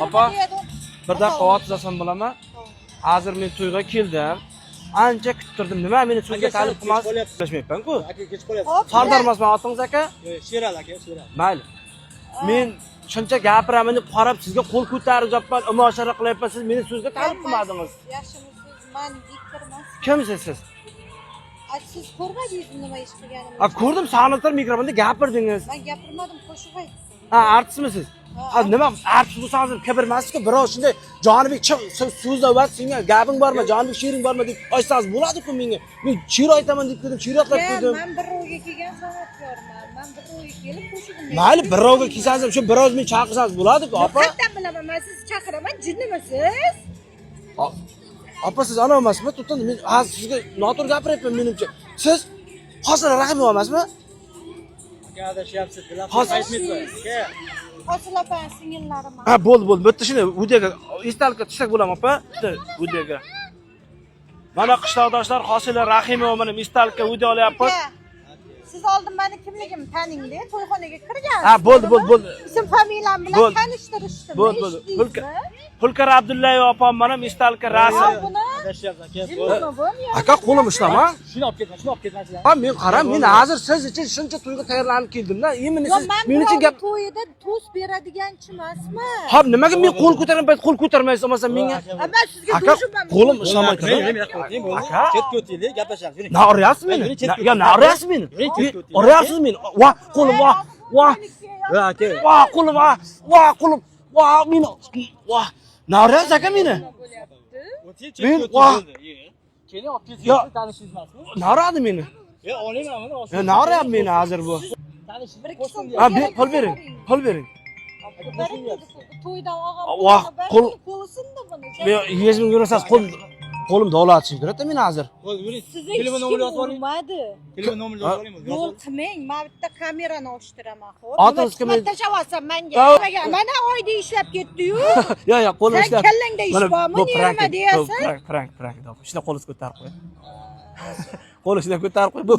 Opa, bir daqiqa o'tizasam bo'laman. Hozir men to'yga keldim. Ancha kuttirdim. Nima meni so'zga talib qilmasmayapman-ku. Aka kech qolyapsiz. Sardor emasman otingiz aka? Sheral aka, Sheral. Mayli. Men shuncha gapiraman deb qarab sizga qo'l ko'tarib jopman, imoshara qilyapman. Siz meni so'zga talib qilmadingiz. Yaxshimisiz? Men diktirman. Kimsiz siz? Siz ko'rmadingiz nima ish qilganimni? Ko'rdim, sanitar mikrofonda gapirdingiz. Men gapirmadim, qo'shiq aytdim. Artistmisiz? Nima artist bo'lsangiz kibr emas-ku, birov shunday Jonibek so'zlayapti, senga gaping bormi, Jonibek she'ring bormi deb aytsangiz bo'ladi-ku menga. Men she'r aytaman deb dedim, she'r yoqlab qo'ydim. Men bir ro'yga kelgan san'atkorman. Men bir ro'yga kelib qo'shig'imni. Mayli, birovga kelsangiz ham shu biroz men chaqirsangiz bo'ladi-ku, opa. Qayerdan bilaman, men sizni chaqiraman, jinnimisiz? Opa, siz ana emasmi? Tutun, men hozir sizga noto'g'ri gapiryapman menimcha. Siz Hosila Rahimova emasmi? Aka adashyapsiz, bilasiz. Hozir Aytmaysiz aka. Hosilapan singillarim. Bo'ldi. Bitta shuni videoga istalka tushsak bo'ladimi, opa? Bitta videoga. Mana qishloqdoshlar Hosila Rahimova mana istalka video olyapmiz. Siz oldin meni kimligimni taningda, to'yxonaga kirgansiz. Bo'ldi. Ism familiyam bilan tanishtirishdim. Bo'ldi. Hulkar Abdullayeva opam mana istalka rasm. Adashyapsiz aka. Aka qo'lim ishlama. Shuni olib ketmasizlar. Men qaram, men hozir siz uchun shuncha to'yga tayyorlanib keldim-da. Endi siz men uchun gap to'yida to's beradiganchi emasmi? Hop, nimaga men qo'l ko'targan payt qo'l ko'tarmaysiz, bo'lmasa menga? Men sizga Aka, do'shman. qo'lim ishlamaydi. Aka, chetga o'taylik, gaplashamiz. Na uryapsiz meni? Yo, na uryapsiz meni? Uryapsiz meni? Va, qo'lim, va. Aka. Va, qo'lim, va, qo'lim. Va, meni. Va. Na uryapsiz aka meni? Men va. Keling olib ketsangiz tanishingiz emasmi? Na uradi meni? Olayman mana Yo, na uryapti meni hozir bu. Tanishingiz Pul bering. Pul bering. To'yda Voh, qo'l- qo'lisindi buni. Men 100 ming yurasiz qo'lim davlat chiqiradi meni hozir. Sizga telefon nomerini yozib oling. olmadi. Telefon nomerini yozib olaymi? Yo'l qilmang, men bitta kamerani oshtiraman, xo'p. Otingiz kim? Tashlab menga. Mana oyda ishlab ketdi-yu. Yo, qo'lim ishlab. Kallangda ish bormi, nima deyapsan? Prank. Shuna qo'lingizni ko'tarib qo'y. Qo'lingizni ko'tarib qo'y. Bu